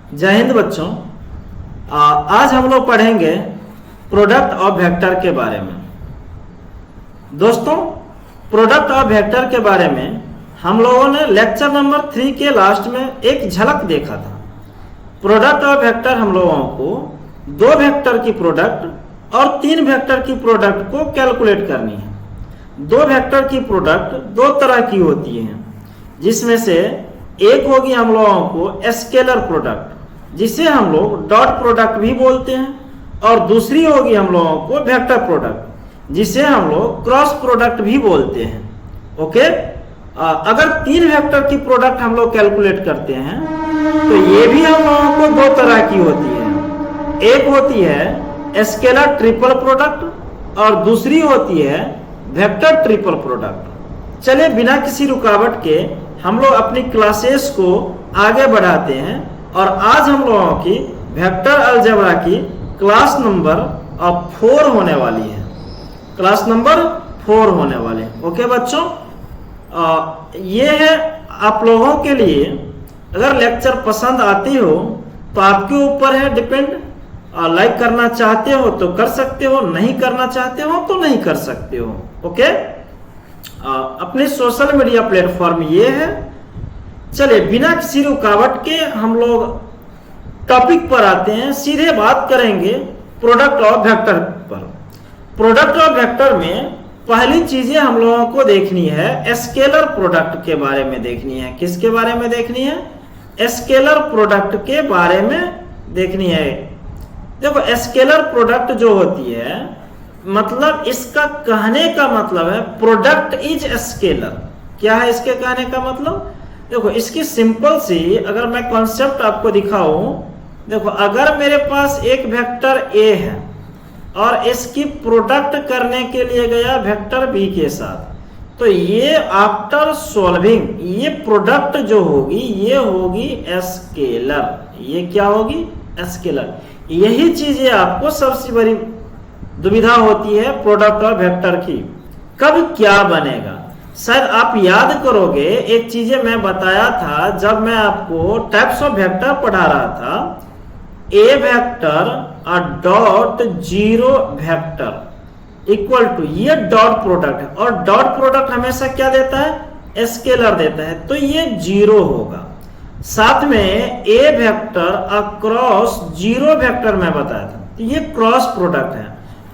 जय हिंद बच्चों। आज हम लोग पढ़ेंगे प्रोडक्ट ऑफ वेक्टर के बारे में। दोस्तों, प्रोडक्ट ऑफ वेक्टर के बारे में हम लोगों ने लेक्चर नंबर 3 के लास्ट में एक झलक देखा था। प्रोडक्ट ऑफ वेक्टर हम लोगों को 2 वेक्टर की प्रोडक्ट और 3 वेक्टर की प्रोडक्ट को कैलकुलेट करनी है। 2 वेक्टर की प्रोडक्ट 2 तरह की होती है, जिसमें से एक होगी हम लोगों को स्केलर प्रोडक्ट, जिसे हम लोग डॉट प्रोडक्ट भी बोलते हैं, और दूसरी होगी हम लोगों को वेक्टर प्रोडक्ट, जिसे हम लोग क्रॉस प्रोडक्ट भी बोलते हैं। ओके, अगर 3 वेक्टर की प्रोडक्ट हम लोग कैलकुलेट करते हैं तो ये भी हम लोगों को 2 तरह की होती है। एक होती है स्केलर ट्रिपल प्रोडक्ट और दूसरी होती है वेक्टर ट्रिपल प्रोडक्ट। चलिए बिना किसी रुकावट के हम लोग अपनी क्लासेस को आगे बढ़ाते हैं, और आज हम लोगों की वेक्टर अलजेब्रा की क्लास नंबर 4 होने वाली है। क्लास नंबर 4 होने वाले हैं। ओके बच्चों, ये है आप लोगों के लिए। अगर लेक्चर पसंद आती हो तो आपके ऊपर है डिपेंड। लाइक करना चाहते हो तो कर सकते हो, नहीं करना चाहते हो तो नहीं कर सकते हो। ओके, अपने सोशल मीडिया प्लेटफॉर्म ये है। चलिए बिना किसी रुकावट के हम लोग टॉपिक पर आते हैं, सीधे बात करेंगे प्रोडक्ट ऑफ वेक्टर पर। प्रोडक्ट ऑफ वेक्टर में पहली चीजें हम लोगों को देखनी है स्केलर प्रोडक्ट के बारे में देखनी है। किसके बारे में देखनी है? स्केलर प्रोडक्ट के बारे में देखनी है। देखो, स्केलर प्रोडक्ट जो होती है, मतलब इसका कहने का मतलब है प्रोडक्ट इज स्केलर। क्या है इसके कहने का मतलब? देखो, इसकी सिंपल सी अगर मैं कॉन्सेप्ट आपको दिखाऊं, देखो अगर मेरे पास एक वेक्टर ए है और इसकी प्रोडक्ट करने के लिए गया वेक्टर बी के साथ, तो ये आफ्टर सॉल्विंग ये प्रोडक्ट जो होगी ये होगी स्केलर। ये क्या होगी? स्केलर। यही चीजें आपको सबसे बड़ी दुविधा होती है प्रोडक्ट ऑफ वेक्टर की, कब क्या बनेगा। शायद आप याद करोगे, एक चीजें मैं बताया था जब मैं आपको टाइप्स ऑफ वेक्टर पढ़ा रहा था। ए वेक्टर और dot zero vector equal to ये डॉट प्रोडक्ट है, और डॉट प्रोडक्ट हमेशा क्या देता है? स्केलर देता है, तो ये 0 होगा। साथ में ए वेक्टर अक्रॉस जीरो वेक्टर मैं बताया था, तो ये क्रॉस प्रोडक्ट है,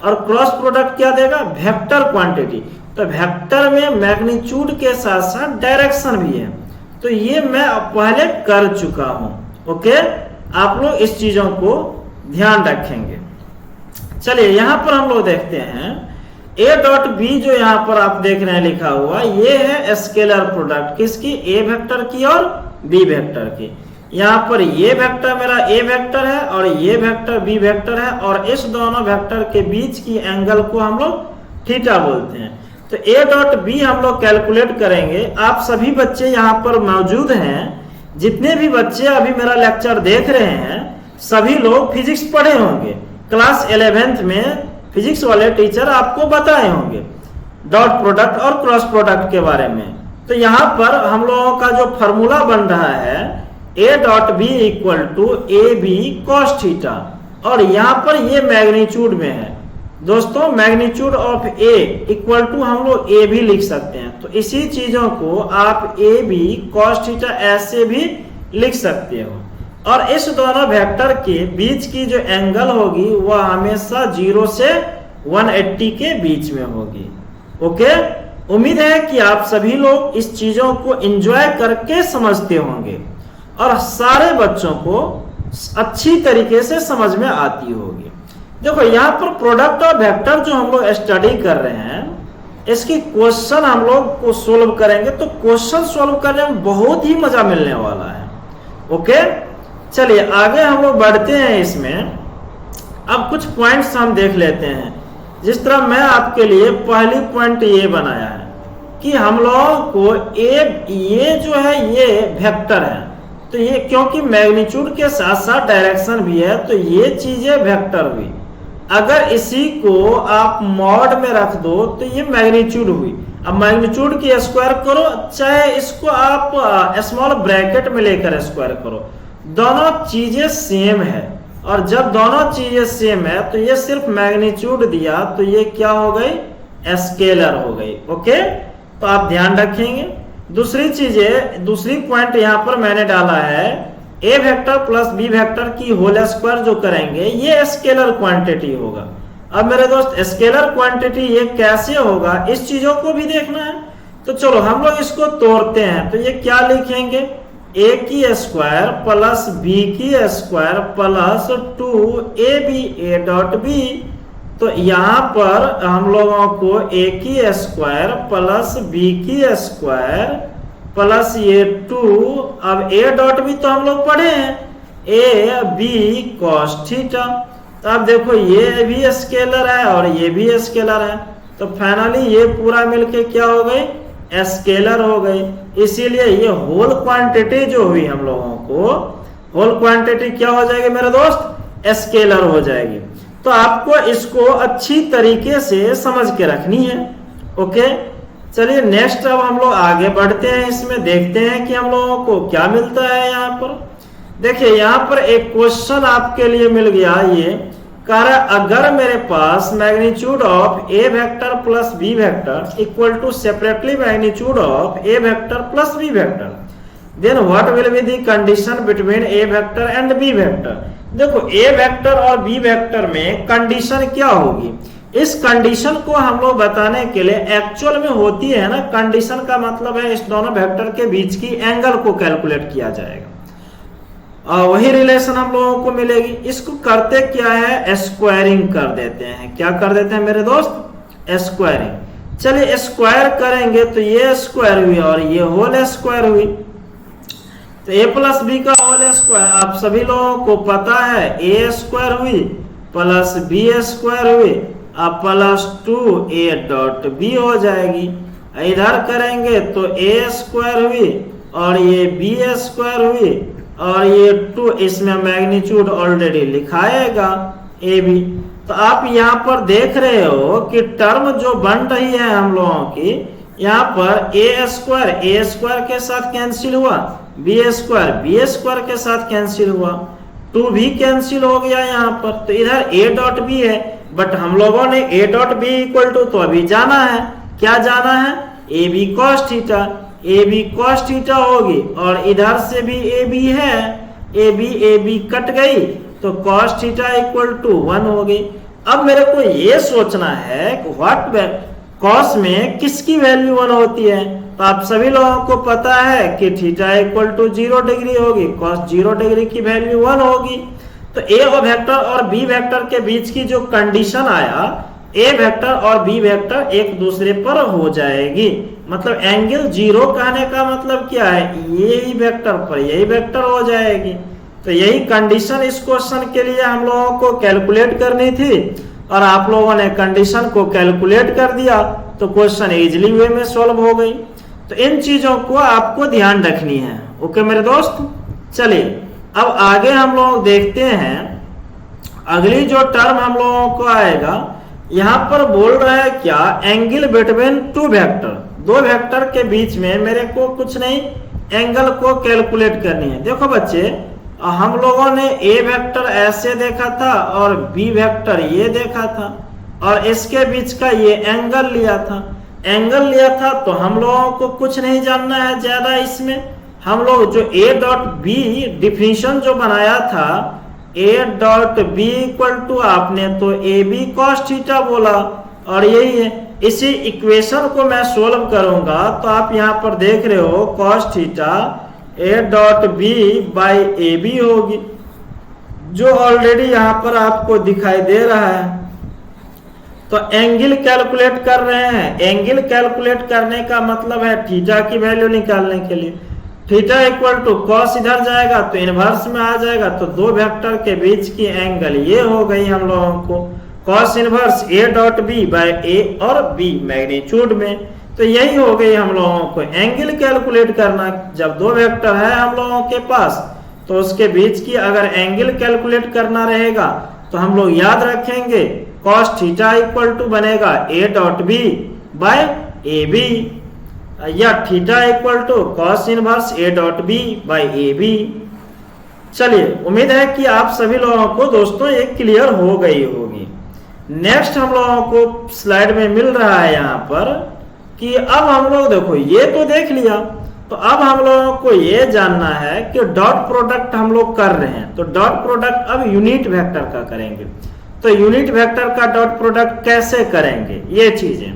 और क्रॉस प्रोडक्ट क्या देगा? Vector quantity. तो वेक्टर में मैग्नीट्यूड के साथ साथ डायरेक्शन भी है, तो ये मैं पहले कर चुका हूं। ओके, आप लोग इस चीजों को ध्यान रखेंगे। चलिए यहां पर हम लोग देखते हैं ए डॉट बी, जो यहां पर आप देख रहे हैं लिखा हुआ, ये है स्केलर प्रोडक्ट किसकी? ए वेक्टर की और बी वेक्टर की। यहाँ पर ये वेक्टर मेरा ए वेक्टर है और ये वेक्टर बी वेक्टर है, और इस दोनों वेक्टर के बीच की एंगल को हम लोग थीटा बोलते हैं। तो ए डॉट बी हम लोग कैलकुलेट करेंगे। आप सभी बच्चे यहाँ पर मौजूद हैं, जितने भी बच्चे अभी मेरा लेक्चर देख रहे हैं, सभी लोग फिजिक्स पढ़े होंगे। क्लास 11th में फिजिक्स वाले टीचर आपको बताए होंगे डॉट प्रोडक्ट और क्रॉस प्रोडक्ट के बारे में। तो यहाँ पर हम लोगों का जो फॉर्मूला बन रहा है A dot B equal to A B cos theta, और यहाँ पर ये मैग्नीट्यूड में है। दोस्तों, magnitude of A equal to हम लोग ए भी लिख सकते हैं, तो इसी चीजों को आप ए बी कॉस थीटा ऐसे भी लिख सकते हो। और इस दोनों वेक्टर के बीच की जो एंगल होगी वह हमेशा 0 से 180 के बीच में होगी। ओके, उम्मीद है कि आप सभी लोग इस चीजों को एंजॉय करके समझते होंगे और सारे बच्चों को अच्छी तरीके से समझ में आती होगी। देखो, यहाँ पर प्रोडक्ट ऑफ वेक्टर जो हम लोग स्टडी कर रहे हैं, इसकी क्वेश्चन हम लोग को सोल्व करेंगे, तो क्वेश्चन सोल्व करने में बहुत ही मजा मिलने वाला है। ओके, चलिए आगे हम लोग बढ़ते हैं इसमें। अब कुछ पॉइंट्स हम देख लेते हैं। जिस तरह मैं आपके लिए पहली पॉइंट ये बनाया है कि हम लोगों को ये जो है ये वेक्टर है, तो ये क्योंकि मैग्नीट्यूड के साथ साथ डायरेक्शन भी है, तो ये चीजें वेक्टर हुई। अगर इसी को आप मॉड में रख दो तो ये मैग्नीट्यूड हुई। अब मैग्नीट्यूड की स्क्वायर करो, चाहे इसको आप स्मॉल ब्रैकेट में लेकर स्क्वायर करो, दोनों चीजें सेम है, और जब दोनों चीजें सेम है तो ये सिर्फ मैग्नीट्यूड दिया तो ये क्या हो गई, स्केलर हो गई। ओके, तो आप ध्यान रखेंगे। दूसरी चीजें, दूसरी पॉइंट यहाँ पर मैंने डाला है, ए वेक्टर प्लस बी वेक्टर की होल स्क्वायर जो करेंगे ये स्केलर क्वांटिटी होगा। अब मेरे दोस्त स्केलर क्वांटिटी ये कैसे होगा, इस चीजों को भी देखना है। तो चलो हम लोग इसको तोड़ते हैं। तो ये क्या लिखेंगे, ए की स्क्वायर प्लस बी की square plus 2ab A dot B. तो यहाँ पर हम लोगों को ए की स्क्वायर प्लस बी की स्क्वायर प्लस ये 2, अब ए डॉट बी तो हम लोग पढ़े हैं, ए बी कॉस थीटा। तो अब देखो ये भी स्केलर है और ये भी स्केलर है, तो फाइनली ये पूरा मिलके क्या हो गई, स्केलर हो गई। इसीलिए ये होल क्वांटिटी जो हुई हम लोगों को, होल क्वांटिटी क्या हो जाएगी मेरे दोस्त, स्केलर हो जाएगी। तो आपको इसको अच्छी तरीके से समझ के रखनी है। ओके, चलिए नेक्स्ट अब हम लोग आगे बढ़ते हैं, इसमें देखते हैं कि हम लोगों को क्या मिलता है। यहाँ पर देखिए, यहाँ पर एक क्वेश्चन आपके लिए मिल गया, ये कह रहा है अगर मेरे पास magnitude of A vector plus B vector equal to separately magnitude of A vector plus B vector, then what will be the condition between A vector and B vector. देखो ए वेक्टर और B vector में condition क्या होगी, इस condition को हम लोग बताने के लिए एक्चुअल में होती है ना, कंडीशन का मतलब है इस दोनों वेक्टर के बीच की एंगल को कैलकुलेट किया जाएगा और वही रिलेशन हम लोगों को मिलेगी। इसको करते क्या है, स्क्वायरिंग कर देते हैं। क्या कर देते हैं मेरे दोस्त, स्क्वायरिंग। चलिए स्क्वायर करेंगे तो ये स्क्वायर हुई और ये होल स्क्वायर हुई। तो ए प्लस बी का होल स्क्वायर आप सभी लोगों को पता है, ए स्क्वायर हुई प्लस बी स्क्वायर हुई अब प्लस 2a डॉट बी हो जाएगी। इधर करेंगे तो ए स्क्वायर हुई और ये बी स्क्वायर हुई और ये 2, इसमें मैग्नीट्यूड ऑलरेडी लिखाएगा ए बी। तो आप यहाँ पर देख रहे हो कि टर्म जो बन रही है हम लोगों की, यहाँ पर ए स्क्वायर के साथ कैंसिल हुआ, बी स्क्वायर के साथ कैंसिल हुआ, 2 भी कैंसिल हो गया यहाँ पर। तो इधर ए डॉट बी है, बट हम लोगों ने A dot B equal to तो अभी जाना है, क्या जाना है, A B cos theta. A B cos theta होगी और इधर से भी ए बी है, ए बी कट गई तो कॉस थीटा इक्वल टू 1 होगी। अब मेरे को ये सोचना है कि व्हाट कॉस में किसकी वैल्यू 1 होती है। तो आप सभी लोगों को पता है कि थीटा इक्वल टू 0 डिग्री होगी, कॉस 0 डिग्री की वैल्यू 1 होगी। तो ए वेक्टर और बी वेक्टर के बीच की जो कंडीशन आया, ए वेक्टर और बी वेक्टर एक दूसरे पर हो जाएगी। मतलब एंगल 0 कहने का मतलब क्या है, यही वेक्टर पर यही वेक्टर हो जाएगी। तो यही कंडीशन इस क्वेश्चन के लिए हम लोगों को कैलकुलेट करनी थी और आप लोगों ने कंडीशन को कैलकुलेट कर दिया तो क्वेश्चन इजीली वे में सॉल्व हो गई। तो इन चीजों को आपको ध्यान रखनी है। ओके मेरे दोस्त, चलिए अब आगे हम लोग देखते हैं। अगली जो टर्म हम लोगों को आएगा, यहाँ पर बोल रहा है क्या, एंगल बिटवीन 2 वेक्टर, 2 वेक्टर के बीच में मेरे को कुछ नहीं, एंगल को कैलकुलेट करनी है। देखो बच्चे, हम लोगों ने ए वेक्टर ऐसे देखा था और बी वेक्टर ये देखा था और इसके बीच का ये एंगल लिया था। एंगल लिया था तो हम लोगों को कुछ नहीं जानना है ज्यादा इसमें। हम लोग जो ए डॉट बी डिफिनीशन जो बनाया था, A dot B equal to आपने तो ए बी कॉस थीटा बोला और यही है। इसी इक्वेशन को मैं सोल्व करूंगा तो आप यहाँ पर देख रहे हो cos theta A dot B by A B होगी, जो ऑलरेडी यहाँ पर आपको दिखाई दे रहा है। तो एंगल कैलकुलेट कर रहे हैं, एंगल कैलकुलेट करने का मतलब है थीटा की वैल्यू निकालने के लिए थीटा इक्वल टू कॉस इधर जाएगा तो इनवर्स में आ जाएगा। तो 2 वेक्टर के बीच की एंगल ये हो गई हम लोगों को cos inverse A dot B by A और बी मैग्नीट्यूड में। तो यही हो गई हम लोगों को एंगल कैलकुलेट करना। जब 2 वेक्टर है हम लोगों के पास तो उसके बीच की अगर एंगल कैलकुलेट करना रहेगा तो हम लोग याद रखेंगे कॉस थीटा इक्वल टू बनेगा A dot B by A B या theta equal to cos inverse A dot B by A B. चलिए, उम्मीद है कि आप सभी लोगों को दोस्तों ये क्लियर हो गई होगी। नेक्स्ट हम लोगों को स्लाइड में मिल रहा है यहाँ पर कि अब हम लोग देखो ये तो देख लिया, तो अब हम लोगों को ये जानना है कि डॉट प्रोडक्ट हम लोग कर रहे हैं, तो डॉट प्रोडक्ट अब यूनिट वेक्टर का करेंगे। तो यूनिट वेक्टर का डॉट प्रोडक्ट कैसे करेंगे ये चीजें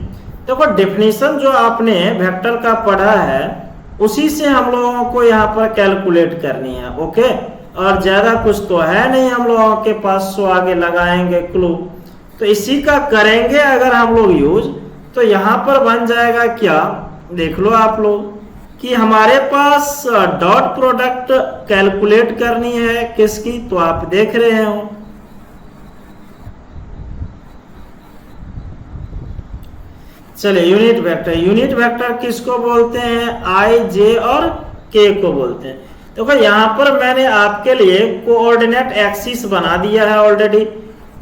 देखो, डेफिनेशन जो आपने वेक्टर का पढ़ा है उसी से हम लोगों को यहाँ पर कैलकुलेट करनी है। ओके, और ज्यादा कुछ तो है नहीं हम लोगों के पास, सो आगे लगाएंगे क्लू, तो इसी का करेंगे अगर हम लोग यूज। तो यहाँ पर बन जाएगा क्या, देख लो आप लोग कि हमारे पास डॉट प्रोडक्ट कैलकुलेट करनी है किसकी, तो आप देख रहे हो चलिए यूनिट वेक्टर। यूनिट वेक्टर किसको बोलते हैं, आई जे और के को बोलते हैं। देखो यहाँ पर मैंने आपके लिए कोऑर्डिनेट एक्सिस बना दिया है ऑलरेडी।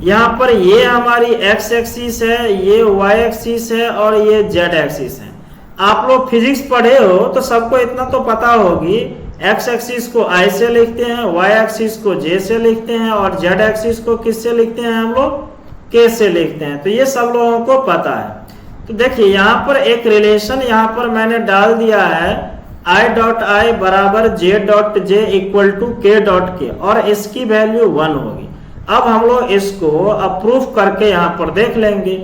यहाँ पर ये हमारी एक्स एक्सिस है, ये वाई एक्सिस है और ये जेड एक्सिस है। आप लोग फिजिक्स पढ़े हो तो सबको इतना तो पता होगी, एक्स एक्सिस को आई से लिखते हैं, वाई एक्सिस को जे से लिखते हैं और जेड एक्सिस को किससे लिखते हैं हम लोग, के से लिखते हैं। तो ये सब लोगों को पता है। तो देखिए यहाँ पर एक रिलेशन यहाँ पर मैंने डाल दिया है, आई डॉट आई बराबर J dot J equal to K dot K, और इसकी वैल्यू 1 होगी। अब हम लोग इसको अप्रूव करके यहाँ पर देख लेंगे।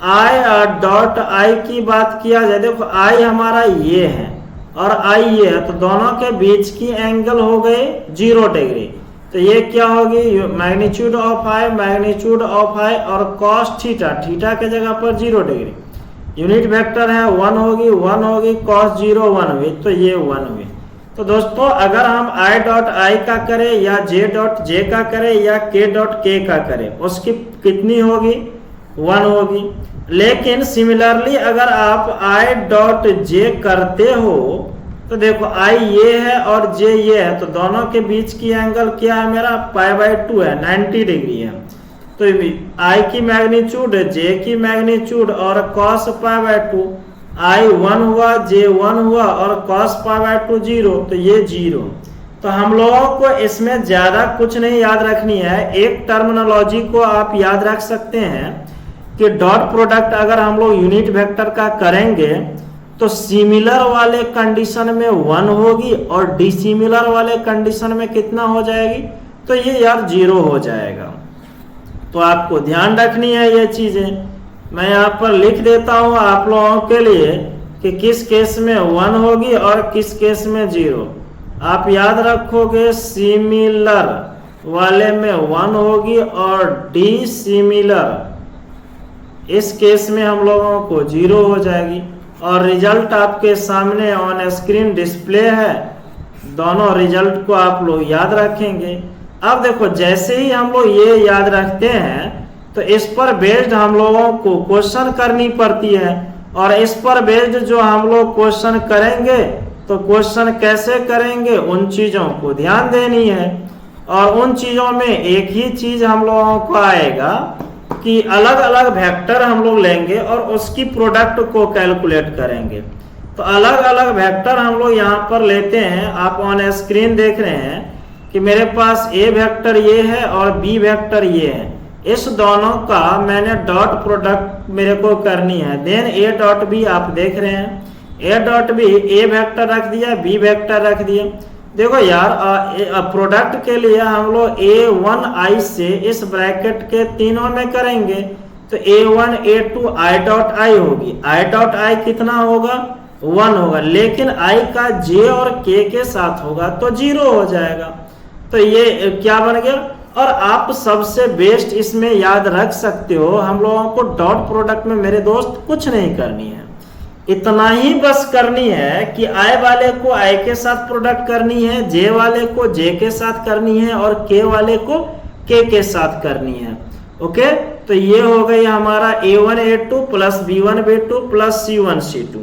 आई डॉट आई की बात किया जाए, देखो आई हमारा ये है और आई ये है, तो दोनों के बीच की एंगल हो गए 0 डिग्री। तो ये क्या होगी, magnitude of I, magnitude of I और कॉस थीटा, थीटा के जगह पर 0 डिग्री। यूनिट वेक्टर है 1 होगी, 1 होगी, कॉस 0 1 हुई, तो ये 1 हुई। तो दोस्तों अगर हम आई डॉट आई का करें या जे डॉट जे का करें या के डॉट के का करें, उसकी कितनी होगी, 1 होगी। लेकिन सिमिलरली अगर आप आई डॉट जे करते हो तो देखो आई ये है और जे ये है, तो दोनों के बीच की एंगल क्या है मेरा, π/2 है, 90 डिग्री है। तो आई की मैग्नीट्यूड, जे की मैग्नीट्यूड और cos π/2, आई 1 हुआ, जे 1 हुआ और cos π/2 0, तो ये 0। तो हम लोगों को इसमें ज्यादा कुछ नहीं याद रखनी है, एक टर्मिनोलॉजी को आप याद रख सकते हैं कि डॉट प्रोडक्ट अगर हम लोग यूनिट वेक्टर का करेंगे तो सिमिलर वाले कंडीशन में 1 होगी और डिसिमिलर वाले कंडीशन में कितना हो जाएगी, तो ये यार 0 हो जाएगा। तो आपको ध्यान रखनी है ये चीजें। मैं यहाँ पर लिख देता हूँ आप लोगों के लिए कि किस केस में 1 होगी और किस केस में 0। आप याद रखोगे सिमिलर वाले में 1 होगी और डिसिमिलर इस केस में हम लोगों को 0 हो जाएगी। और रिजल्ट आपके सामने ऑन स्क्रीन डिस्प्ले है, दोनों रिजल्ट को आप लोग याद रखेंगे। अब देखो जैसे ही हम लोग ये याद रखते हैं तो इस पर बेस्ड हम लोगों को क्वेश्चन करनी पड़ती है, और इस पर बेस्ड जो हम लोग क्वेश्चन करेंगे तो क्वेश्चन कैसे करेंगे उन चीजों को ध्यान देनी है। और उन चीजों में एक ही चीज हम लोगों को आएगा कि अलग अलग वेक्टर हम लोग लेंगे और उसकी प्रोडक्ट को कैलकुलेट करेंगे। तो अलग अलग वेक्टर हम लोग यहाँ पर लेते हैं, आप ऑन स्क्रीन देख रहे हैं कि मेरे पास ए वेक्टर ये है और बी वेक्टर ये है। इस दोनों का मैंने डॉट प्रोडक्ट मेरे को करनी है। देन ए डॉट बी आप देख रहे हैं, A dot B A vector रख दिया, बी वेक्टर रख दिया। देखो यार प्रोडक्ट के लिए हम लोग A1 I से इस ब्रैकेट के तीनों में करेंगे तो A1 A2 I dot I होगी। I डॉट I कितना होगा, 1 होगा, लेकिन I का J और K के साथ होगा तो 0 हो जाएगा। तो ये क्या बन गया। और आप सबसे बेस्ट इसमें याद रख सकते हो, हम लोगों को डॉट प्रोडक्ट में मेरे दोस्त कुछ नहीं करनी है, इतना ही बस करनी है कि आई वाले को आई के साथ प्रोडक्ट करनी है, जे वाले को जे के साथ करनी है और के वाले को के साथ करनी है। ओके, तो ये हो गई हमारा A1 A2 plus B1 B2 plus C1 C2।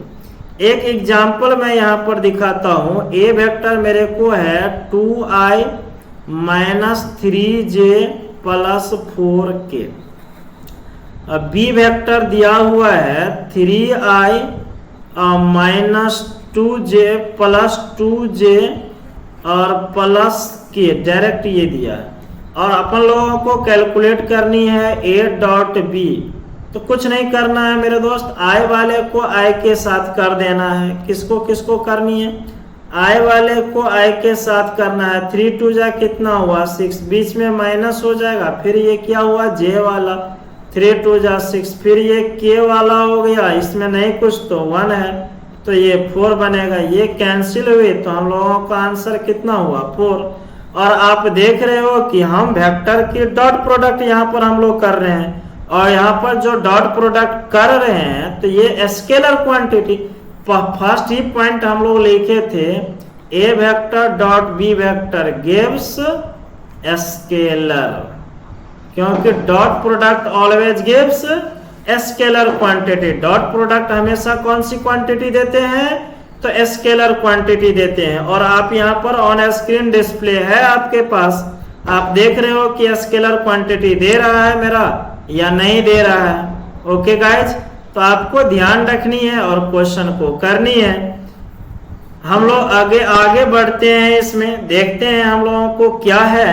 एक एग्जाम्पल मैं यहाँ पर दिखाता हूँ। ए वेक्टर मेरे को है 2I minus 3J plus 4K। अब बी वेक्टर दिया हुआ है 3I minus 2J plus 2J और प्लस किए, डायरेक्ट ये दिया है, और अपन लोगों को कैलकुलेट करनी है ए डॉट बी। तो कुछ नहीं करना है मेरे दोस्त, आई वाले को आई के साथ कर देना है। किसको किसको करनी है? आई वाले को आई के साथ करना है। 3 2 जा कितना हुआ 6, बीच में माइनस हो जाएगा, फिर ये क्या हुआ जे वाला, 3 2 जा 6, फिर ये के वाला हो गया, इसमें नहीं कुछ तो 1 है, तो ये 4 बनेगा। ये कैंसिल हुई तो हम लोगों का आंसर कितना हुआ 4। और आप देख रहे हो कि हम वेक्टर की डॉट प्रोडक्ट यहाँ पर हम लोग कर रहे हैं, और यहाँ पर जो डॉट प्रोडक्ट कर रहे हैं तो ये स्केलर क्वांटिटी। फर्स्ट ही पॉइंट हम लोग लिखे थे, A vector dot B vector gives scalar, क्योंकि dot product always gives scalar quantity. Dot product हमेशा कौन सी क्वांटिटी देते हैं? तो स्केलर क्वांटिटी देते हैं। और आप यहाँ पर ऑन स्क्रीन डिस्प्ले है आपके पास, आप देख रहे हो कि स्केलर क्वांटिटी दे रहा है मेरा या नहीं दे रहा है। ओके गाइज, तो आपको ध्यान रखनी है और क्वेश्चन को करनी है। हम लोग आगे आगे बढ़ते हैं, इसमें देखते हैं हम लोगों को क्या है।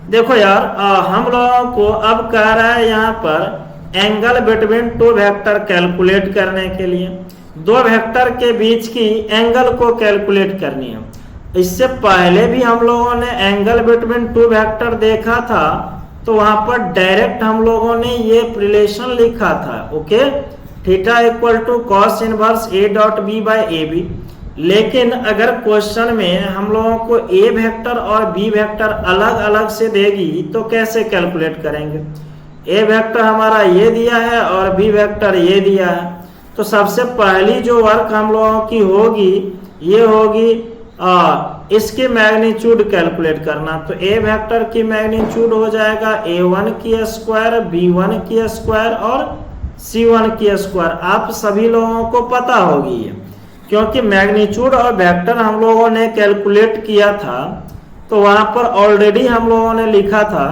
देखो यार, हम लोगों को अब कह रहा है यहाँ पर एंगल बिटवीन 2 वेक्टर कैलकुलेट करने के लिए, 2 वेक्टर के बीच की एंगल को कैलकुलेट करनी है। इससे पहले भी हम लोगों ने एंगल बिटवीन 2 वेक्टर देखा था, तो वहां पर डायरेक्ट हम लोगों ने ये रिलेशन लिखा था, okay, theta equal to cos inverse A dot B by A B. लेकिन अगर क्वेश्चन में हम लोगों को ए वेक्टर और बी वेक्टर अलग अलग से देगी तो कैसे कैलकुलेट करेंगे? ए वेक्टर हमारा ये दिया है और बी वेक्टर ये दिया है, तो सबसे पहली जो वर्क हम लोगों की होगी ये होगी इसकी मैग्नीट्यूड कैलकुलेट करना। तो ए वेक्टर की मैग्नीट्यूड हो जाएगा a1 की स्क्वायर, b1 की स्क्वायर और c1 की स्क्वायर। आप सभी लोगों को पता होगी ये, क्योंकि मैग्नीट्यूड और वेक्टर हम लोगों ने कैलकुलेट किया था, तो वहां पर ऑलरेडी हम लोगों ने लिखा था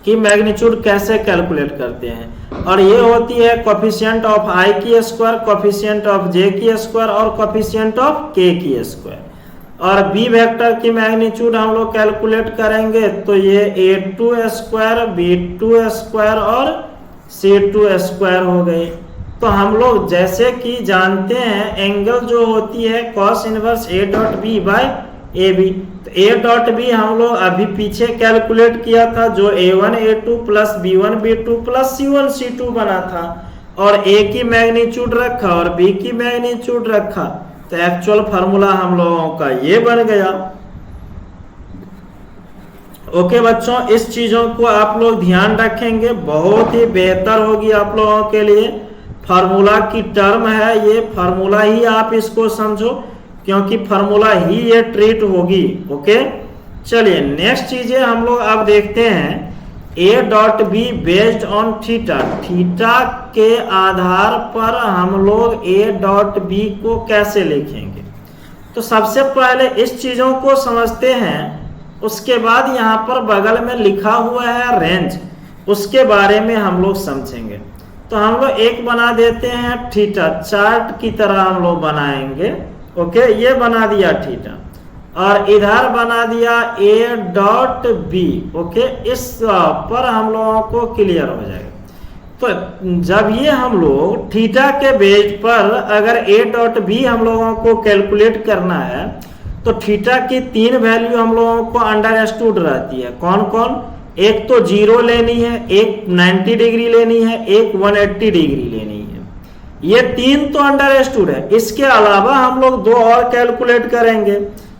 कि मैग्नीट्यूड कैसे कैलकुलेट करते हैं। और ये होती है कोफिशिएंट ऑफ आई की स्क्वायर, कोफिशिएंट ऑफ जे की स्क्वायर और कोफिशिएंट ऑफ के की स्क्वायर। और बी वेक्टर की मैग्नीट्यूड हम लोग कैलकुलेट करेंगे तो ये a2 स्क्वायर, b2 स्क्वायर और c2 स्क्वायर हो गए। तो हम लोग जैसे कि जानते हैं एंगल जो होती है cos inverse a dot B by A B, तो ए डॉट बी हम लोग अभी पीछे कैलकुलेट किया था, जो a1 a2 plus b1 b2 plus c1 c2 बना था, और ए की मैग्नीट्यूड रखा और बी की मैग्नीट्यूड रखा, तो एक्चुअल फार्मूला हम लोगों का ये बन गया। ओके बच्चों, इस चीजों को आप लोग ध्यान रखेंगे, बहुत ही बेहतर होगी आप लोगों के लिए। फार्मूला की टर्म है ये, फार्मूला ही आप इसको समझो, क्योंकि फार्मूला ही ये ट्रीट होगी। ओके, चलिए नेक्स्ट चीजें हम लोग अब देखते हैं। A dot be based on theta, theta के आधार पर हम लोग ए डॉट बी को कैसे लिखेंगे? तो सबसे पहले इस चीजों को समझते हैं, उसके बाद यहाँ पर बगल में लिखा हुआ है रेंज, उसके बारे में हम लोग समझेंगे। तो हम लोग एक बना देते हैं थीटा, चार्ट की तरह हम लोग बनाएंगे। ओके, ये बना दिया थीटा, और इधर बना दिया ए डॉट बी। ओके, इस पर हम लोगों को क्लियर हो जाएगा। तो जब ये हम लोग थीटा के बेस पर अगर ए डॉट बी हम लोगों को कैलकुलेट करना है, तो थीटा की 3 वैल्यू हम लोगों को अंडरस्टूड रहती है। कौन कौन? एक तो 0 लेनी है, एक 90 डिग्री लेनी है, एक 180 डिग्री लेनी है। ये 3 तो अंडरस्टूड है। इसके अलावा हम लोग 2 और कैलकुलेट करेंगे।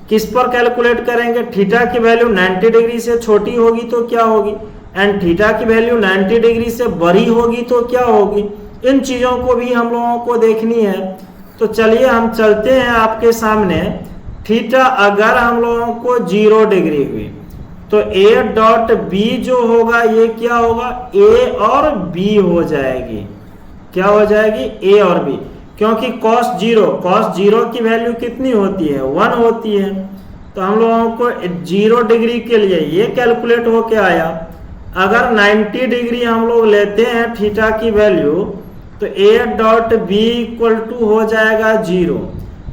किस पर कैलकुलेट करेंगे? थीटा की वैल्यू 90 डिग्री से छोटी होगी तो क्या होगी, एंड थीटा की वैल्यू 90 डिग्री से बड़ी होगी तो क्या होगी। इन चीजों को भी हम लोगों को देखनी है। तो चलिए हम चलते हैं आपके सामने। थीटा अगर हम लोगों को 0 डिग्री हुई तो ए डॉट बी जो होगा ये क्या होगा, ए और बी हो जाएगी। क्या हो जाएगी? ए और बी, क्योंकि cos 0 की वैल्यू कितनी होती है? 1 होती है। तो हम लोगों को 0 डिग्री के लिए ये कैलकुलेट होके आया। अगर 90 डिग्री हम लोग लेते हैं थीटा की वैल्यू, तो A dot B equal to हो जाएगा 0।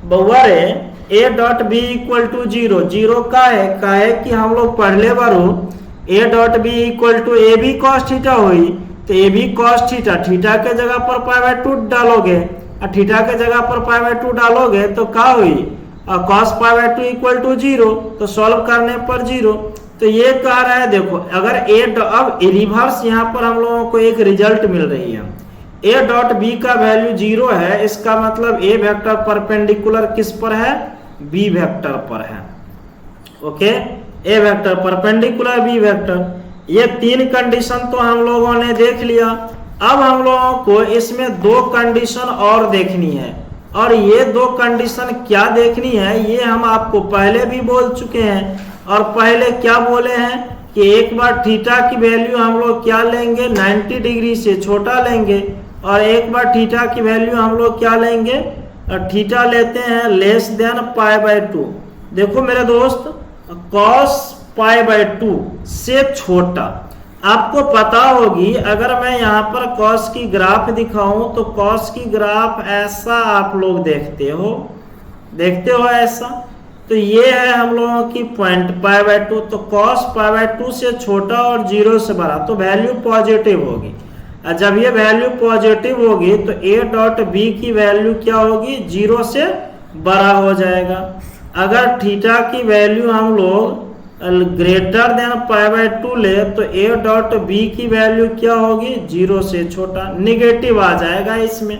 बउआ रे, A dot B equal to 0, 0 का है कि हम लोग पढ़ले बारू A dot B equal to A B cos theta हुई, तो A B cos theta, theta के जगह पर π/2 डालोगे और थीटा के जगह पर π/2 डालोगे तो क्या हुई, cos π/2 इक्वल टू 0, तो सॉल्व करने पर 0। तो ये कह रहा है देखो, अगर अब रिवर्स यहाँ पर हम लोगों को एक रिजल्ट मिल रही है, ए डॉट बी का वैल्यू 0 है, इसका मतलब ए वेक्टर परपेंडिकुलर किस पर है, बी वेक्टर पर है। ओके, ए वेक्टर परपेंडिकुलर बी वेक्टर। ये 3 कंडीशन तो हम लोगों ने देख लिया। अब हम लोगों को इसमें 2 कंडीशन और देखनी है, और ये 2 कंडीशन क्या देखनी है ये हम आपको पहले भी बोल चुके हैं। और पहले क्या बोले हैं कि एक बार थीटा की वैल्यू हम लोग क्या लेंगे, 90 डिग्री से छोटा लेंगे, और एक बार थीटा की वैल्यू हम लोग क्या लेंगे, थीटा लेते हैं लेस देन π/2। देखो मेरे दोस्त, cos π/2 से छोटा, आपको पता होगी अगर मैं यहाँ पर cos की ग्राफ दिखाऊं तो cos की ग्राफ ऐसा आप लोग देखते हो ऐसा, तो ये है हम लोगों की पॉइंट π/2, तो cos π/2 से छोटा और 0 से बड़ा, तो वैल्यू पॉजिटिव होगी। और जब ये वैल्यू पॉजिटिव होगी तो ए डॉट बी की वैल्यू क्या होगी, 0 से बड़ा हो जाएगा। अगर थीटा की वैल्यू हम लोग ग्रेटर देन π/2 ले तो ए डॉट बी की वैल्यू क्या होगी, 0 से छोटा, निगेटिव आ जाएगा इसमें,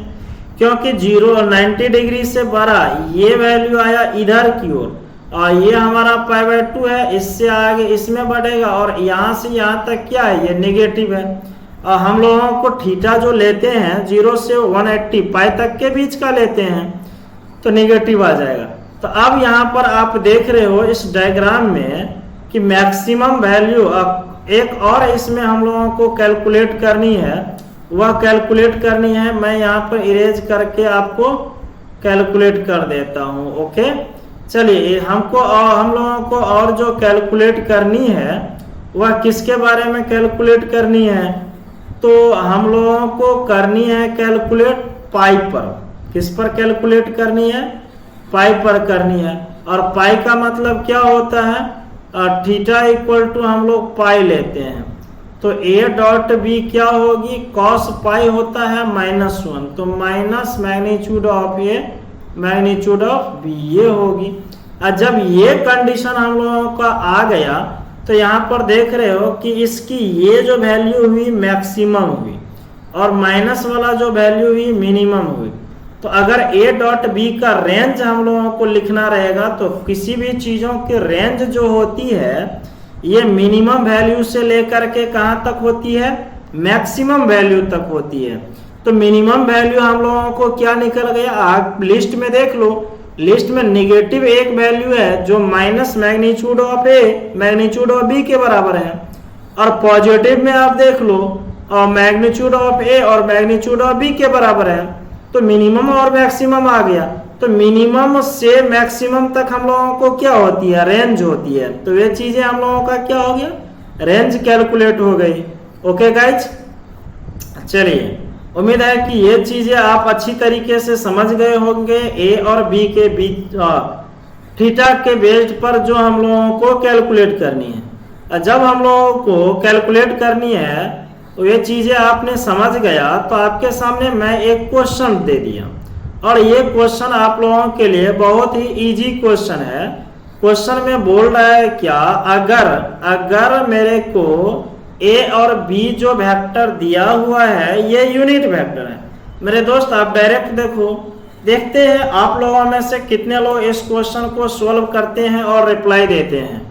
क्योंकि 90 डिग्री से बड़ा ये वैल्यू आया इधर की ओर, और ये हमारा π/2 है, इससे आगे इसमें बढ़ेगा, और यहाँ से यहाँ तक क्या है, ये नेगेटिव है। और हम लोगों को थीटा जो लेते हैं 0 से 180 पाई तक के बीच का लेते हैं, तो नेगेटिव आ जाएगा। तो अब यहाँ पर आप देख रहे हो इस डायग्राम में कि मैक्सिमम वैल्यू, एक और इसमें हम लोगों को कैलकुलेट करनी है, वह कैलकुलेट करनी है, मैं यहाँ पर इरेज करके आपको कैलकुलेट कर देता हूँ। ओके, चलिए हम लोगों को और जो कैलकुलेट करनी है वह किसके बारे में कैलकुलेट करनी है, तो हम लोगों को करनी है कैलकुलेट पाई पर। किस पर कैलकुलेट करनी है, पाई पर करनी है। और पाई का मतलब क्या होता है, थीटा इक्वल टू हम लोग पाई लेते हैं, तो ए डॉट बी क्या होगी, कॉस पाई होता है -1, तो minus magnitude of A magnitude of B ये होगी। और जब ये कंडीशन हम लोगों का आ गया तो यहाँ पर देख रहे हो कि इसकी ये जो वैल्यू हुई मैक्सिमम हुई, और माइनस वाला जो वैल्यू हुई मिनिमम हुई। तो अगर ए डॉट बी का रेंज हम लोगों को लिखना रहेगा तो किसी भी चीजों की रेंज जो होती है ये मिनिमम वैल्यू से लेकर के कहाँ तक होती है, मैक्सिमम वैल्यू तक होती है। तो मिनिमम वैल्यू हम लोगों को क्या निकल गया, आप लिस्ट में देख लो, लिस्ट में नेगेटिव एक वैल्यू है जो minus magnitude of A magnitude of B के बराबर है, और पॉजिटिव में आप देख लो और मैग्नीट्यूड ऑफ ए और मैग्नीट्यूड ऑफ बी के बराबर है। तो मिनिमम और मैक्सिमम आ गया, तो मिनिमम से मैक्सिमम तक हम लोगों को क्या होती है, रेंज होती है। तो ये चीजें हम लोगों का क्या हो गया, रेंज कैलकुलेट हो गई। ओके गाइज, चलिए उम्मीद है कि ये चीजें आप अच्छी तरीके से समझ गए होंगे। ए और बी के बीच थीटा के बेस्ड पर जो हम लोगों को कैलकुलेट करनी है, जब हम लोगों को कैलकुलेट करनी है तो ये चीजें आपने समझ गया, तो आपके सामने मैं एक क्वेश्चन दे दिया, और ये क्वेश्चन आप लोगों के लिए बहुत ही इजी क्वेश्चन है। क्वेश्चन में बोल रहा है क्या, अगर मेरे को ए और बी जो वेक्टर दिया हुआ है ये यूनिट वेक्टर है। मेरे दोस्त आप डायरेक्ट देखते हैं आप लोगों में से कितने लोग इस क्वेश्चन को सॉल्व करते हैं और रिप्लाई देते हैं।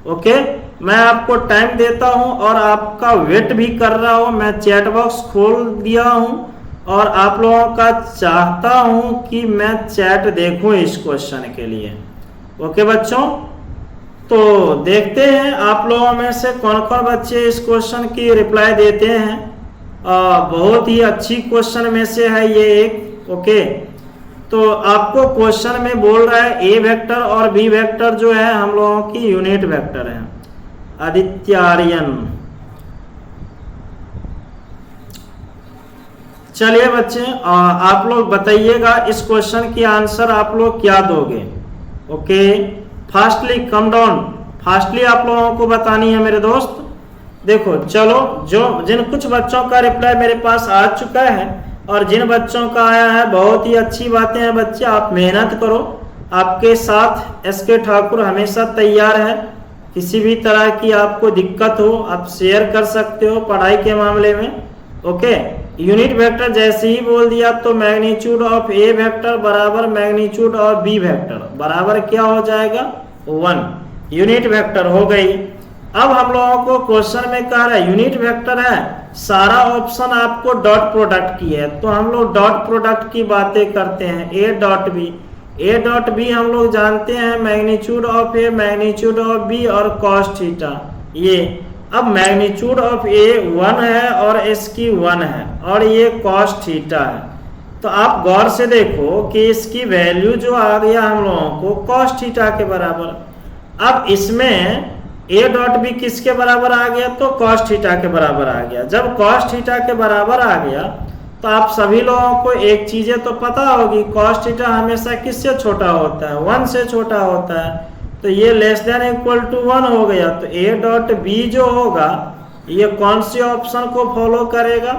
ओके, मैं आपको टाइम देता हूं और आपका वेट भी कर रहा हूं। मैं चैट बॉक्स खोल दिया हूं और आप लोगों का चाहता हूं कि मैं चैट देखूं इस क्वेश्चन के लिए। ओके बच्चों, तो देखते हैं आप लोगों में से कौन कौन बच्चे इस क्वेश्चन की रिप्लाई देते हैं। बहुत ही अच्छी क्वेश्चन में से है ये एक। ओके, तो आपको क्वेश्चन में बोल रहा है ए वेक्टर और बी वेक्टर जो है हम लोगों की यूनिट वेक्टर है। आदित्यार्यन, चलिए बच्चे आप लोग बताइएगा इस क्वेश्चन की आंसर आप लोग क्या दोगे। Okay, fastly come down, fastly आप लोगों को बतानी है मेरे दोस्त। देखो चलो, जिन कुछ बच्चों का रिप्लाई मेरे पास आ चुका है और जिन बच्चों का आया है, बहुत ही अच्छी बातें हैं बच्चे, आप मेहनत करो। आपके साथ एसके ठाकुर हमेशा तैयार है। किसी भी तरह की आपको दिक्कत हो आप शेयर कर सकते हो पढ़ाई के मामले में। ओके, यूनिट वेक्टर जैसे ही बोल दिया तो मैग्नीट्यूड ऑफ ए वेक्टर बराबर मैग्नीट्यूड ऑफ बी वेक्टर बराबर क्या हो जाएगा, 1। यूनिट वेक्टर हो गई। अब हम लोगों को क्वेश्चन में कह रहा है यूनिट वेक्टर है, सारा ऑप्शन आपको डॉट प्रोडक्ट की है, तो हम लोग डॉट प्रोडक्ट की बातें करते हैं। A dot B, A dot B हम लोग जानते हैं magnitude of A, magnitude of B और कॉस थीटा। ये अब मैग्नीट्यूड ऑफ ए 1 है और इसकी 1 है और ये कॉस थीटा है। तो आप गौर से देखो कि इसकी वैल्यू जो आ गया हम लोगों को कॉस थीटा के बराबर। अब इसमें ए डॉट बी किसके बराबर आ गया, तो कॉस थीटा के बराबर आ गया। जब कॉस थीटा के बराबर आ गया तो आप सभी लोगों को एक चीजें तो पता होगी, कॉस थीटा हमेशा किससे छोटा होता है, 1 से छोटा होता है। तो ये लेस देन इक्वल टू 1 हो गया। तो ए डॉट बी जो होगा ये कौन सी ऑप्शन को फॉलो करेगा,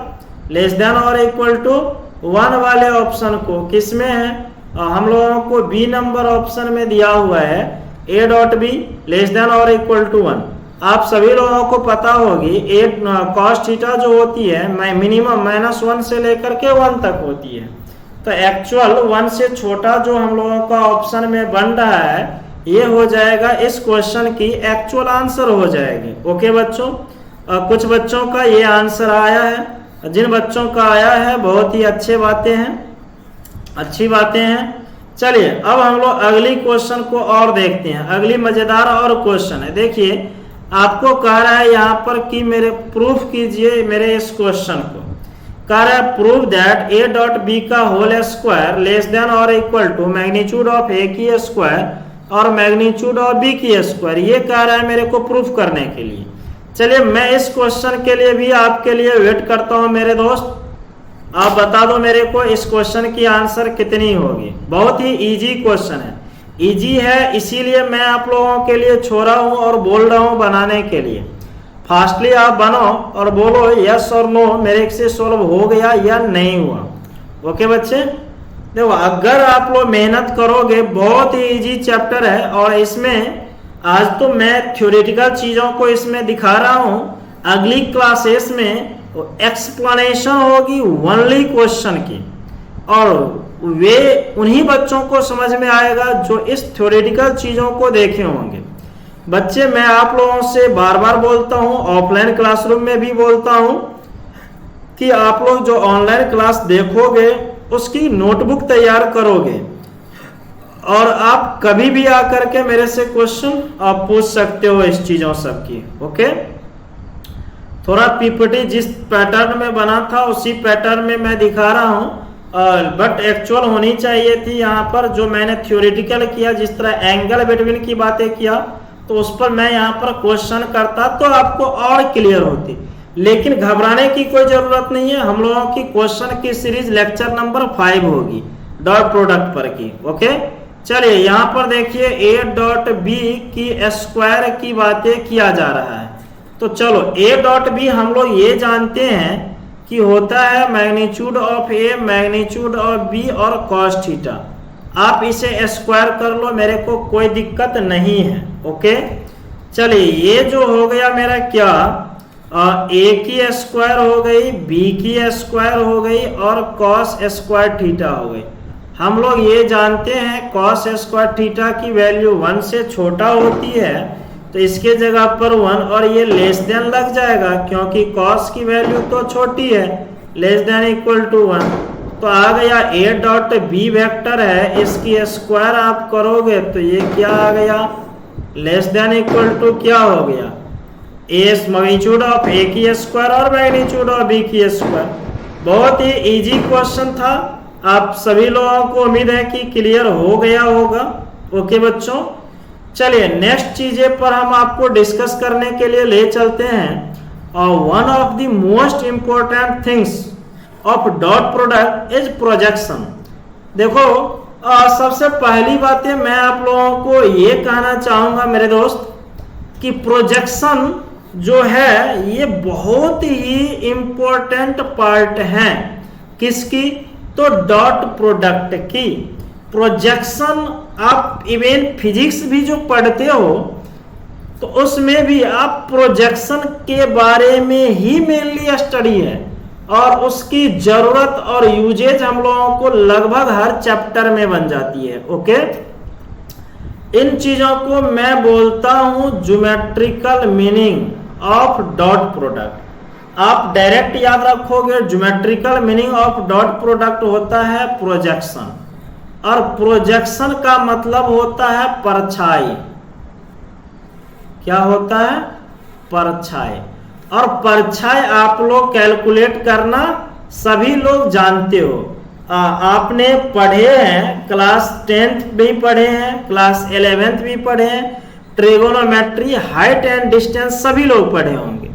लेस देन और इक्वल टू 1 वाले ऑप्शन को। किसमें है, हम लोगों को बी नंबर ऑप्शन में दिया हुआ है A dot be less than और इक्वल टू 1। आप सभी लोगों को पता होगी ए कॉस थीटा जो होती है मिनिमम -1 से लेकर के 1 तक होती है। तो एक्चुअल 1 से छोटा जो हम लोगों का ऑप्शन में बन रहा है ये हो जाएगा इस क्वेश्चन की एक्चुअल आंसर हो जाएगी। ओके बच्चों, कुछ बच्चों का ये आंसर आया है, जिन बच्चों का आया है बहुत ही अच्छी बातें हैं। चलिए अब हम लोग अगली क्वेश्चन को और देखते हैं। अगली मजेदार और क्वेश्चन है, देखिए आपको कह रहा है यहाँ पर कि मेरे प्रूफ कीजिए मेरे इस क्वेश्चन को। कह रहा है prove that A dot B का होल स्क्वायर लेस देन और equal to magnitude of A की स्क्वायर और मैग्नीट्यूड ऑफ बी की स्क्वायर। ये कह रहा है मेरे को प्रूफ करने के लिए। चलिए मैं इस क्वेश्चन के लिए भी आपके लिए वेट करता हूं मेरे दोस्त। आप बता दो मेरे को इस क्वेश्चन की आंसर कितनी होगी। बहुत ही इजी क्वेश्चन है, इजी है इसीलिए मैं आप लोगों के लिए छोड़ा हूं और बोल रहा हूं बनाने के लिए। फास्टली आप बनो और बोलो यस और नो मेरे से सोल्व हो गया या नहीं हुआ। ओके बच्चे, देखो अगर आप लोग मेहनत करोगे बहुत ही इजी चैप्टर है और इसमें आज तो मैं थ्योरेटिकल चीजों को इसमें दिखा रहा हूं, अगली क्लासेस में एक्सप्लेनेशन होगी ओनली क्वेश्चन की और वे उन्हीं बच्चों को समझ में आएगा जो इस थ्योरेटिकल चीजों को देखे होंगे। बच्चे मैं आप लोगों से बार बार बोलता हूं, ऑफलाइन क्लासरूम में भी बोलता हूं कि आप लोग जो ऑनलाइन क्लास देखोगे उसकी नोटबुक तैयार करोगे और आप कभी भी आकर के मेरे से क्वेश्चन आप पूछ सकते हो इस चीजों सब की। ओके, थोड़ा पीपीटी जिस पैटर्न में बना था उसी पैटर्न में मैं दिखा रहा हूं, बट एक्चुअल होनी चाहिए थी यहाँ पर जो मैंने थ्योरेटिकल किया, जिस तरह एंगल बिटवीन की बातें किया तो उस पर मैं यहाँ पर क्वेश्चन करता तो आपको और क्लियर होती। लेकिन घबराने की कोई जरूरत नहीं है, हम लोगों की क्वेश्चन की सीरीज लेक्चर नंबर 5 होगी डॉट प्रोडक्ट पर की। ओके, चलिए यहाँ पर देखिए ए डॉट बी की स्क्वायर की बातें किया जा रहा है। तो चलो ए डॉट बी हम लोग ये जानते हैं कि होता है magnitude of A magnitude of B और कॉस थीटा। आप इसे स्क्वायर कर लो, मेरे को कोई दिक्कत नहीं है। ओके, चलिए ये जो हो गया मेरा क्या ए की स्क्वायर हो गई, बी की स्क्वायर हो गई और कॉस स्क्वायर थीटा हो गई। हम लोग ये जानते हैं कॉस स्क्वायर थीटा की वैल्यू 1 से छोटा होती है, तो इसके जगह पर 1 और ये लेस देन लग जाएगा क्योंकि कॉस की वैल्यू तो छोटी है, लेस देन इक्वल टू 1। तो आ गया ए डॉट बी वेक्टर है, इसकी स्क्वायर आप करोगे तो ये क्या आ गया, लेस देन इक्वल टू क्या हो गया, ए मैग्नीट्यूड ऑफ ए की स्क्वायर और मैग्नीट्यूड ऑफ बी की स्क्वायर। बहुत ही इजी क्वेश्चन था, आप सभी लोगों को उम्मीद है कि क्लियर हो गया होगा। ओके बच्चों, चलिए नेक्स्ट चीजें पर हम आपको डिस्कस करने के लिए ले चलते हैं। और one of the most important things of dot product is projection. देखो सबसे पहली बात है मैं आप लोगों को ये कहना चाहूंगा मेरे दोस्त कि प्रोजेक्शन जो है ये बहुत ही इंपॉर्टेंट पार्ट है। किसकी? तो डॉट प्रोडक्ट की। प्रोजेक्शन आप इवन फिजिक्स भी जो पढ़ते हो तो उसमें भी आप प्रोजेक्शन के बारे में ही मेनली स्टडी है और उसकी जरूरत और यूजेज हम लोगों को लगभग हर चैप्टर में बन जाती है। ओके, इन चीजों को मैं बोलता हूं geometrical meaning of dot product. आप डायरेक्ट याद रखोगे geometrical meaning of dot product होता है प्रोजेक्शन, और प्रोजेक्शन का मतलब होता है परछाई। क्या होता है? परछाई। और परछाई आप लोग कैलकुलेट करना सभी लोग जानते हो। आपने पढ़े हैं, क्लास 10th भी पढ़े हैं, क्लास 11th भी पढ़े हैं, ट्रिगोनोमेट्री, हाइट एंड डिस्टेंस सभी लोग पढ़े होंगे।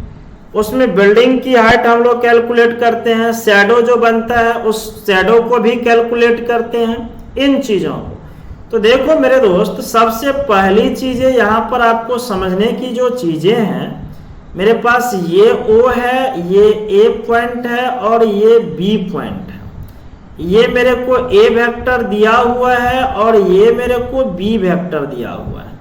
उसमें बिल्डिंग की हाइट हम लोग कैलकुलेट करते हैं, शैडो जो बनता है उस शैडो को भी कैलकुलेट करते हैं, इन चीजों को। तो देखो मेरे दोस्त, सबसे पहली चीजें यहाँ पर आपको समझने की जो चीजें हैं, मेरे पास ये O है, ये A पॉइंट है और ये B पॉइंट है। ये मेरे को A वेक्टर दिया हुआ है और ये मेरे को B वेक्टर दिया हुआ है।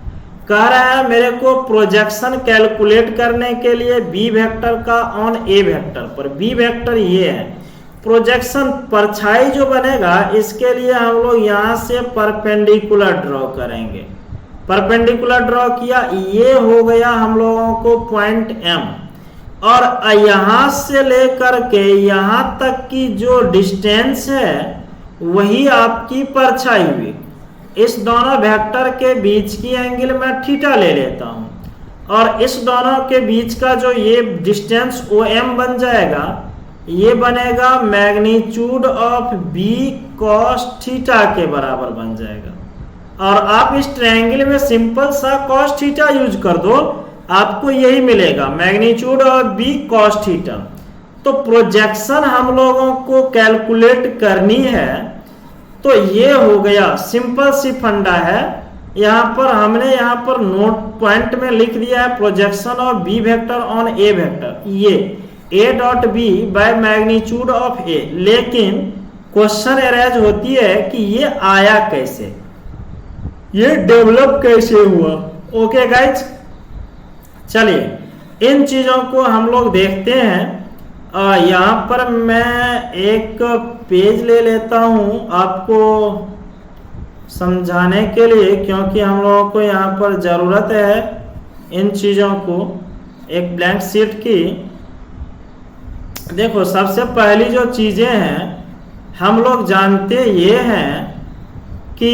कह रहा है मेरे को प्रोजेक्शन कैलकुलेट करने के लिए B वेक्टर का ऑन A वेक्टर पर। B वेक्टर ये है। प्रोजेक्शन परछाई जो बनेगा इसके लिए हम लोग यहाँ से परपेंडिकुलर ड्रॉ करेंगे। परपेंडिकुलर ड्रॉ किया, ये हो गया हम लोगों को पॉइंट M, और यहाँ से लेकर के यहाँ तक की जो डिस्टेंस है वही आपकी परछाई हुई। इस दोनों वेक्टर के बीच की एंगल मैं थीटा ले लेता हूँ, और इस दोनों के बीच का जो ये डिस्टेंस OM बन जाएगा, ये बनेगा magnitude of B cos theta के बराबर बन जाएगा। और आप इस ट्रायंगल में सिंपल सा cos थीटा यूज कर दो, आपको यही मिलेगा magnitude of B cos theta. तो प्रोजेक्शन हम लोगों को कैलकुलेट करनी है, तो ये हो गया, सिंपल सी फंडा है। यहाँ पर हमने यहाँ पर नोट पॉइंट में लिख दिया है projection of B vector on A vector, ये A dot B by magnitude of A। लेकिन क्वेश्चन अरेज होती है कि ये आया कैसे, ये डेवलप कैसे हुआ। ओके गाइज, चलिए इन चीजों को हम लोग देखते हैं। यहाँ पर मैं एक पेज ले लेता हूँ आपको समझाने के लिए, क्योंकि हम लोगों को यहाँ पर जरूरत है इन चीजों को, एक ब्लैंक शीट की। देखो सबसे पहली जो चीजें हैं हम लोग जानते ये हैं कि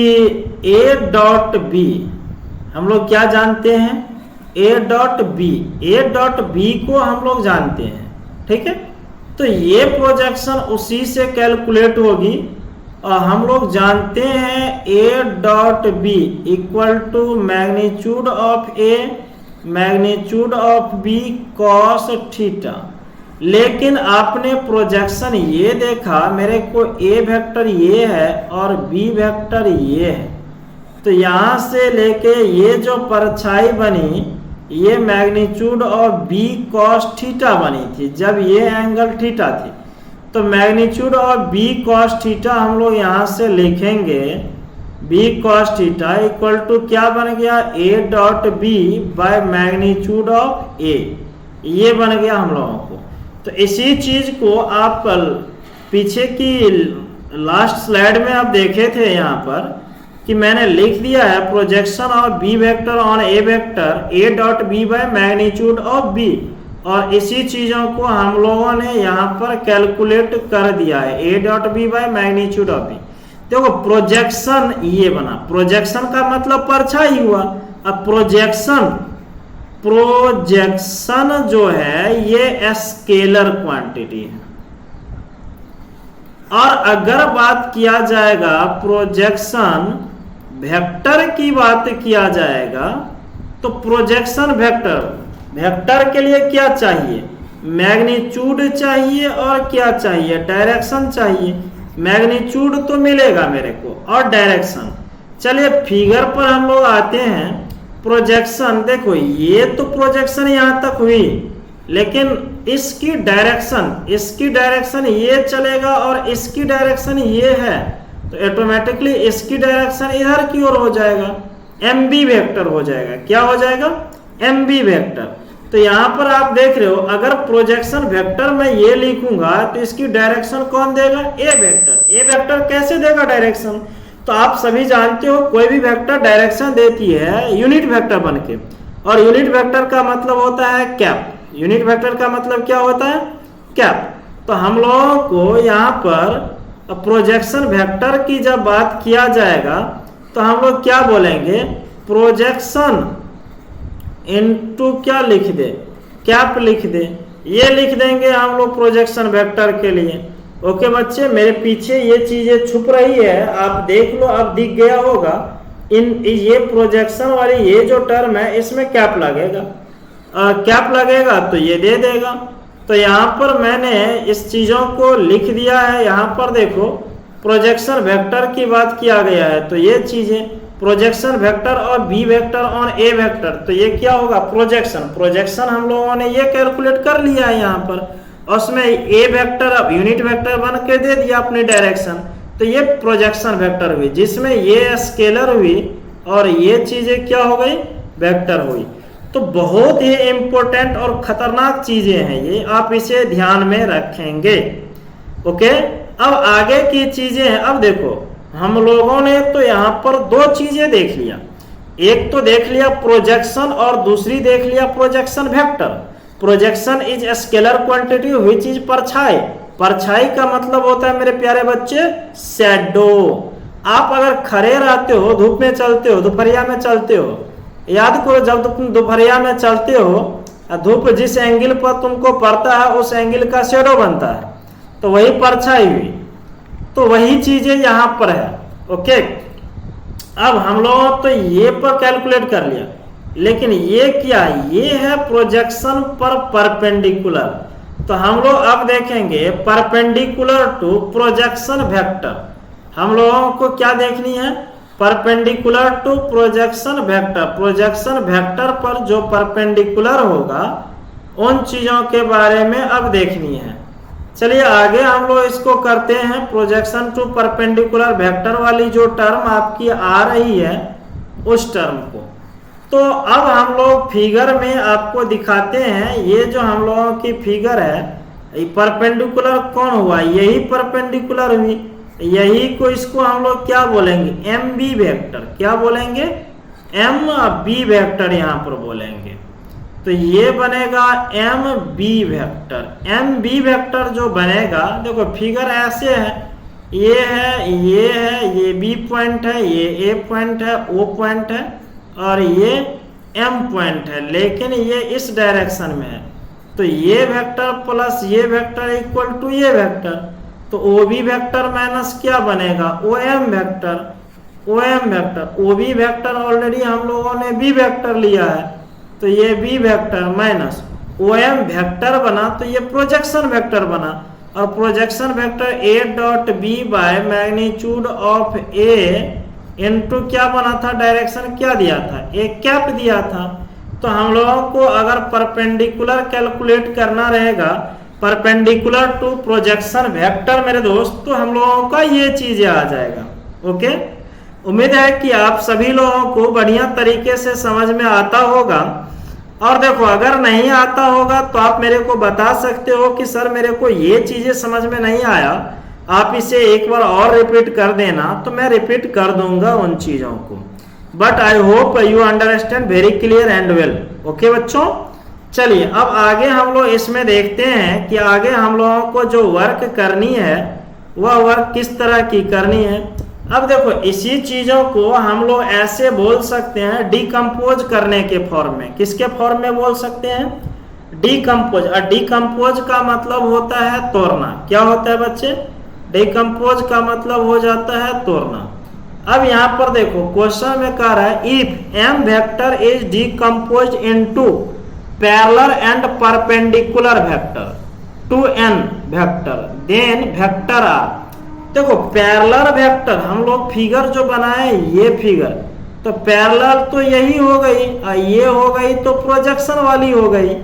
A डॉट B, हम लोग क्या जानते हैं? A dot B। A dot B को हम लोग जानते हैं, ठीक है। तो ये प्रोजेक्शन उसी से कैलकुलेट होगी, और हम लोग जानते हैं A dot B equal to magnitude of A magnitude of B cos theta. लेकिन आपने प्रोजेक्शन ये देखा, मेरे को A वेक्टर ये है और B वेक्टर ये है, तो यहाँ से लेके ये जो परछाई बनी ये magnitude of B cos theta बनी थी जब ये एंगल थीटा थी। तो magnitude of B cos theta हम लोग यहाँ से लिखेंगे B cos theta equal to क्या बन गया? A dot B by magnitude of A, ये बन गया हम लोगों को। तो इसी चीज को आप पीछे की लास्ट स्लाइड में आप देखे थे यहाँ पर कि मैंने लिख दिया है projection of B vector on A vector A dot B by magnitude of B, और इसी चीजों को हम लोगों ने यहाँ पर कैलकुलेट कर दिया है A dot B by magnitude of B। देखो प्रोजेक्शन ये बना, प्रोजेक्शन का मतलब परछाई हुआ। अब प्रोजेक्शन जो है ये स्केलर क्वांटिटी है, और अगर बात किया जाएगा प्रोजेक्शन वेक्टर की बात किया जाएगा, तो प्रोजेक्शन वेक्टर के लिए क्या चाहिए? मैग्नीट्यूड चाहिए और क्या चाहिए? डायरेक्शन चाहिए। मैग्नीट्यूड तो मिलेगा मेरे को और डायरेक्शन। चलिए फिगर पर हम लोग आते हैं। प्रोजेक्शन देखो, ये तो प्रोजेक्शन यहां तक हुई, लेकिन इसकी डायरेक्शन ये चलेगा और इसकी डायरेक्शन ये है, तो ऑटोमेटिकली इसकी डायरेक्शन इधर की ओर हो जाएगा, एमबी वेक्टर हो जाएगा। क्या हो जाएगा? MB vector. तो यहां पर आप देख रहे हो, अगर प्रोजेक्शन वेक्टर मैं ये लिखूंगा तो इसकी डायरेक्शन कौन देगा? ए वेक्टर। ए वेक्टर कैसे देगा डायरेक्शन? तो आप सभी जानते हो कोई भी वेक्टर डायरेक्शन देती है यूनिट वेक्टर बनके, और यूनिट वेक्टर का मतलब होता है कैप। यूनिट वेक्टर का मतलब क्या होता है? कैप। तो हम लोगों को यहाँ पर प्रोजेक्शन वेक्टर की जब बात किया जाएगा तो हम लोग क्या बोलेंगे? प्रोजेक्शन इनटू क्या लिख दे? कैप लिख दे। ये लिख देंगे हम लोग प्रोजेक्शन वेक्टर के लिए। ओके बच्चे, मेरे पीछे ये चीजें छुप रही है, आप देख लो, अब दिख गया होगा। ये प्रोजेक्शन वाली ये जो टर्म है इसमें कैप लगेगा, कैप लगेगा तो ये दे देगा। तो यहाँ पर मैंने इस चीजों को लिख दिया है। यहाँ पर देखो प्रोजेक्शन वेक्टर की बात किया गया है, तो ये चीजें प्रोजेक्शन वेक्टर और B vector on A vector, तो ये क्या होगा? प्रोजेक्शन हम लोगों ने ये कैलकुलेट कर लिया है यहाँ पर, और उसमें ए वेक्टर अब यूनिट वेक्टर बन के दे दिया अपनी डायरेक्शन, तो ये प्रोजेक्शन वेक्टर हुई, जिसमें ये स्केलर हुई और ये चीजें क्या हो गई? वेक्टर हुई। तो बहुत ही इंपॉर्टेंट और खतरनाक चीजें हैं ये, आप इसे ध्यान में रखेंगे। ओके, अब आगे की चीजें हैं। अब देखो हम लोगों ने तो यहाँ पर दो चीजें देख लिया, एक तो देख लिया प्रोजेक्शन और दूसरी देख लिया projection vector. Projection is scalar quantity which is परछाई। परछाई का मतलब होता है मेरे प्यारे बच्चे शैडो। आप अगर खड़े रहते हो, धूप में चलते हो, दोपहरिया में चलते हो, याद करो जब तुम दोपहरिया में चलते हो, धूप जिस एंगल पर तुमको पड़ता है उस एंगल का शेडो बनता है, तो वही परछाई हुई। तो वही चीजें यहाँ पर है। ओके, अब हम लोग तो ये पर कैलकुलेट कर लिया, लेकिन ये क्या? ये है प्रोजेक्शन पर परपेंडिकुलर। तो हम लोग अब देखेंगे परपेंडिकुलर टू प्रोजेक्शन वेक्टर। हम लोगों को क्या देखनी है? Perpendicular to projection vector. Projection vector पर जो परपेंडिकुलर होगा उन चीजों के बारे में अब देखनी है। चलिए आगे हम लोग इसको करते हैं। प्रोजेक्शन टू परपेंडिकुलर वेक्टर वाली जो टर्म आपकी आ रही है उस टर्म को, तो अब हम लोग फिगर में आपको दिखाते हैं। ये जो हम लोगों की फिगर है, ये परपेंडिकुलर कौन हुआ? यही परपेंडिकुलर हुई, यही को इसको हम लोग क्या बोलेंगे? M B vector. क्या बोलेंगे? एम बी वेक्टर यहाँ पर बोलेंगे। तो ये बनेगा M B vector. M B vector जो बनेगा, देखो फिगर ऐसे है, ये है, ये है, ये बी पॉइंट है, ये ए पॉइंट है, ओ पॉइंट है, और ये एम पॉइंट है, लेकिन ये इस डायरेक्शन में है। तो ये वेक्टर प्लस ये वेक्टर इक्वल टू ये वेक्टर, तो ओ बी वेक्टर माइनस क्या बनेगा? O M vector. O M vector, O B vector already हम लोगों ने बी वेक्टर लिया है, तो ये B vector minus O M vector बना, तो ये प्रोजेक्शन वेक्टर बना। और projection vector A dot B by magnitude of A into क्या बना था? डायरेक्शन क्या दिया था? एक कैप दिया था। तो हम लोगों को अगर परपेंडिकुलर कैलकुलेट करना रहेगा, परपेंडिकुलर टू प्रोजेक्शन वेक्टर मेरे दोस्त, तो हम लोगों का ये चीजें आ जाएगा। ओके, उम्मीद है कि आप सभी लोगों को बढ़िया तरीके से समझ में आता होगा। और देखो अगर नहीं आता होगा तो आप मेरे को बता सकते हो कि सर मेरे को ये चीजें समझ में नहीं आया, आप इसे एक बार और रिपीट कर देना, तो मैं रिपीट कर दूंगा उन चीजों को। But I hope you understand very clear and well. Okay बच्चों, चलिए अब आगे हम लोग इसमें देखते हैं कि आगे हम लोगों को जो वर्क करनी है वह वर्क किस तरह की करनी है। अब देखो इसी चीजों को हम लोग ऐसे बोल सकते हैं डिकम्पोज करने के फॉर्म में। किसके फॉर्म में बोल सकते हैं? डिकम्पोज। और डिकम्पोज का मतलब होता है तोड़ना। क्या होता है बच्चे? डिकम्पोज का मतलब हो जाता है तोड़ना। अब यहाँ पर देखो क्वेश्चन में कह रहा है if M vector is decompose into parallel and perpendicular vector to N vector then vector R देखो पैरेलल वेक्टर हम लोग फिगर जो बनाए ये फिगर, तो पैरेलल तो यही हो गई, ये हो गई तो प्रोजेक्शन वाली हो गई,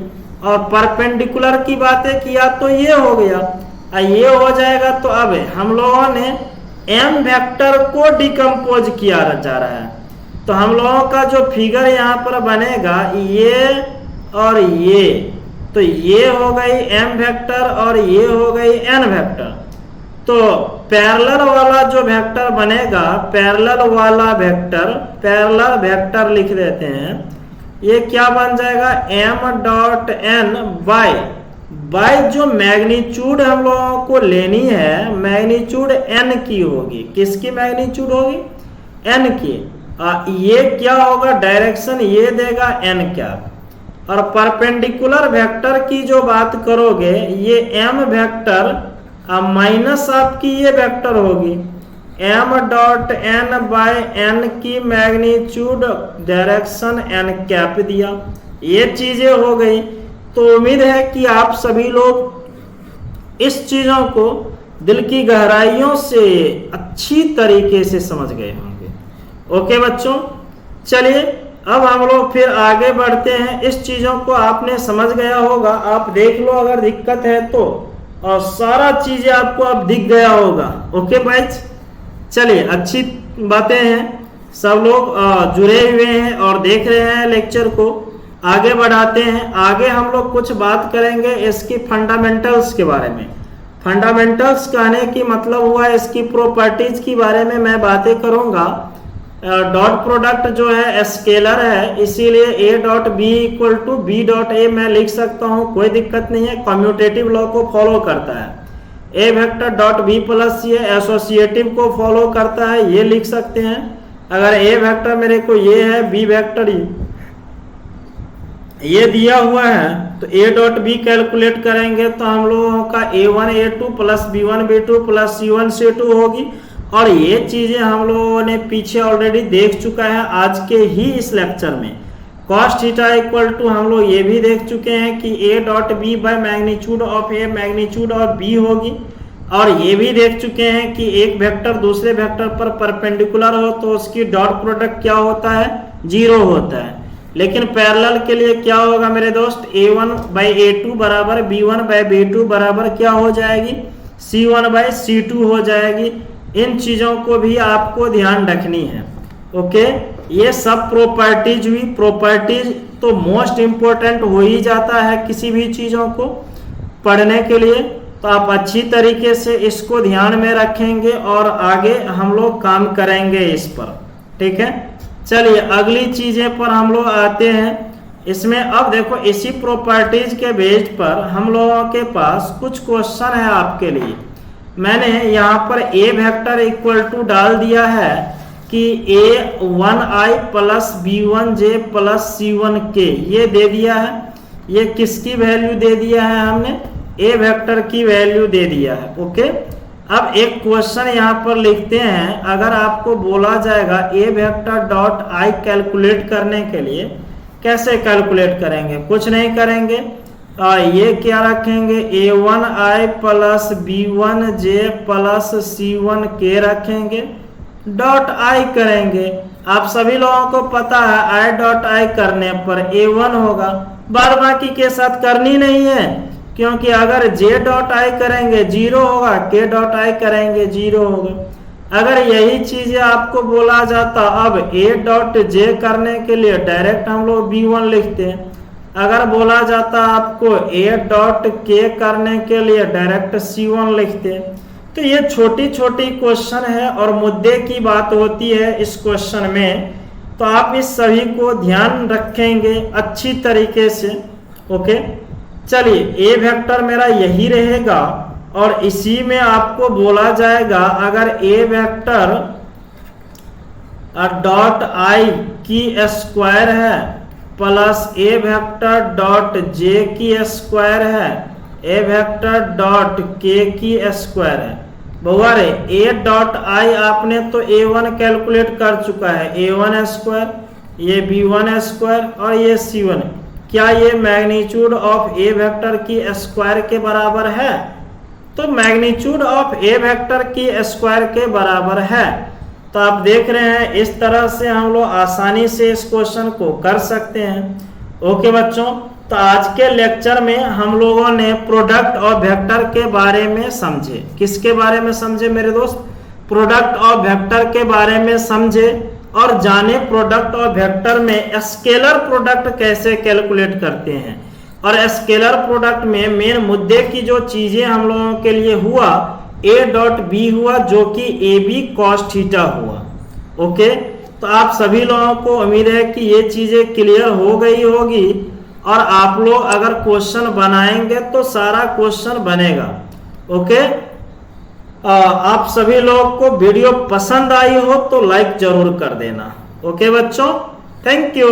और परपेंडिकुलर की बातें किया तो ये हो गया, ये हो जाएगा। तो अब हम लोगों ने एम वेक्टर को डिकम्पोज किया जा रहा है, तो हम लोगों का जो फिगर यहाँ पर बनेगा ये और ये, तो ये हो गई एम वेक्टर और ये हो गई एन वेक्टर। तो पैरेलल वाला जो वेक्टर बनेगा, पैरेलल वाला वेक्टर, पैरेलल वेक्टर लिख देते हैं, ये क्या बन जाएगा m डॉट एन बाय जो मैग्नीट्यूड हम लोगों को लेनी है, मैग्नीट्यूड n की होगी। किसकी मैग्नीट्यूड होगी? n की। ये क्या होगा, डायरेक्शन ये देगा n कैप। और परपेंडिकुलर वेक्टर की जो बात करोगे, ये m वेक्टर माइनस आपकी ये वेक्टर होगी, m dot n by n की मैग्नीट्यूड डायरेक्शन n कैप दिया। ये चीजें हो गई। तो उम्मीद है कि आप सभी लोग इस चीजों को दिल की गहराइयों से अच्छी तरीके से समझ गए होंगे। ओके बच्चों, चलिए अब हम लोग फिर आगे बढ़ते हैं। इस चीजों को आपने समझ गया होगा, आप देख लो अगर दिक्कत है तो, और सारा चीजें आपको अब दिख गया होगा। ओके बच्च, चलिए अच्छी बातें हैं, सब लोग जुड़े हुए हैं और देख रहे हैं लेक्चर को। आगे बढ़ाते हैं। आगे हम लोग कुछ बात करेंगे इसकी फंडामेंटल्स के बारे में। फंडामेंटल्स कहने की मतलब हुआ इसकी प्रॉपर्टीज के बारे में मैं बातें करूंगा। डॉट प्रोडक्ट जो है स्केलर है, इसीलिए a dot B equal to B dot A मैं लिख सकता हूँ, कोई दिक्कत नहीं है, कम्यूटेटिव लॉ को फॉलो करता है। ए वेक्टर डॉट बी प्लस ये एसोसिएटिव को फॉलो करता है, ये लिख सकते हैं। अगर ए वेक्टर मेरे को ये है, बी वेक्टर ये दिया हुआ है, तो ए डॉट बी कैलकुलेट करेंगे तो हम लोगों का a1 a2 plus b1 b2 plus c1 c2 होगी। और ये चीजें हम लोगों ने पीछे ऑलरेडी देख चुका है आज के ही इस लेक्चर में। cos थीटा इक्वल टू हम लोग ये भी देख चुके हैं कि a dot B by magnitude of a magnitude of b होगी। और ये भी देख चुके हैं कि एक वेक्टर दूसरे वेक्टर पर परपेंडिकुलर हो तो उसकी डॉट प्रोडक्ट क्या होता है, 0 होता है। लेकिन पैरेलल के लिए क्या होगा मेरे दोस्त, a1 बाई a2 बराबर b1 बाई b2 बराबर क्या हो जाएगी, c1 बाई c2 हो जाएगी। इन चीजों को भी आपको ध्यान रखनी है। ओके, ये सब प्रॉपर्टीज हुई। प्रॉपर्टीज तो मोस्ट इंपोर्टेंट हो ही जाता है किसी भी चीजों को पढ़ने के लिए, तो आप अच्छी तरीके से इसको ध्यान में रखेंगे और आगे हम लोग काम करेंगे इस पर। ठीक है, चलिए अगली चीजें पर हम लोग आते हैं। इसमें अब देखो इसी प्रॉपर्टीज के बेस पर हम लोगों के पास कुछ क्वेश्चन है आपके लिए। मैंने यहाँ पर a वेक्टर इक्वल टू डाल दिया है कि a1i plus b1j plus c1k ये दे दिया है। ये किसकी वैल्यू दे दिया है हमने, a वेक्टर की वैल्यू दे दिया है। ओके, अब एक क्वेश्चन यहाँ पर लिखते हैं। अगर आपको बोला जाएगा a vector dot i calculate करने के लिए, कैसे कैलकुलेट करेंगे, कुछ नहीं करेंगे, ये क्या रखेंगे, a1i plus b1j plus c1k रखेंगे, डॉट i करेंगे। आप सभी लोगों को पता है i डॉट i करने पर a1 होगा, बाद बाकी के साथ करनी नहीं है, क्योंकि अगर j डॉट i करेंगे 0 होगा, k डॉट i करेंगे 0 होगा। अगर यही चीजें आपको बोला जाता, अब a डॉट j करने के लिए डायरेक्ट हम लोग b1 लिखते हैं। अगर बोला जाता आपको a डॉट k करने के लिए डायरेक्ट c1 लिखते हैं। तो ये छोटी छोटी क्वेश्चन है और मुद्दे की बात होती है इस क्वेश्चन में, तो आप इस सभी को ध्यान रखेंगे अच्छी तरीके से। ओके, चलिए a वेक्टर मेरा यही रहेगा और इसी में आपको बोला जाएगा अगर a वेक्टर डॉट i की स्क्वायर है plus a vector dot j की स्क्वायर है, a वेक्टर डॉट k की स्क्वायर है। बहुआ रे a डॉट i आपने तो a1 कैलकुलेट कर चुका है, a1 स्क्वायर, ये b1 स्क्वायर और ये c1। क्या ये मैग्नीट्यूड ऑफ a वेक्टर की स्क्वायर के बराबर है? तो मैग्नीट्यूड ऑफ ए वेक्टर की स्क्वायर के बराबर है। तो आप देख रहे हैं इस तरह से हम लोग आसानी से इस क्वेश्चन को कर सकते हैं। ओके बच्चों, तो आज के लेक्चर में हम लोगों ने प्रोडक्ट ऑफ वेक्टर के बारे में समझे। किसके बारे में समझे मेरे दोस्त? प्रोडक्ट ऑफ वेक्टर के बारे में समझे और जाने प्रोडक्ट ऑफ वेक्टर में स्केलर प्रोडक्ट कैसे कैलकुलेट करते हैं। और स्केलर प्रोडक्ट में मेन मुद्दे की जो चीजें हम लोगों के लिए हुआ, ए डॉट बी हुआ जो कि ए बी कॉस थीटा हुआ। ओके, तो आप सभी लोगों को उम्मीद है कि ये चीजें क्लियर हो गई होगी और आप लोग अगर क्वेश्चन बनाएंगे तो सारा क्वेश्चन बनेगा। ओके, आप सभी लोगों को वीडियो पसंद आई हो तो लाइक जरूर कर देना। ओके बच्चों, थैंक यू।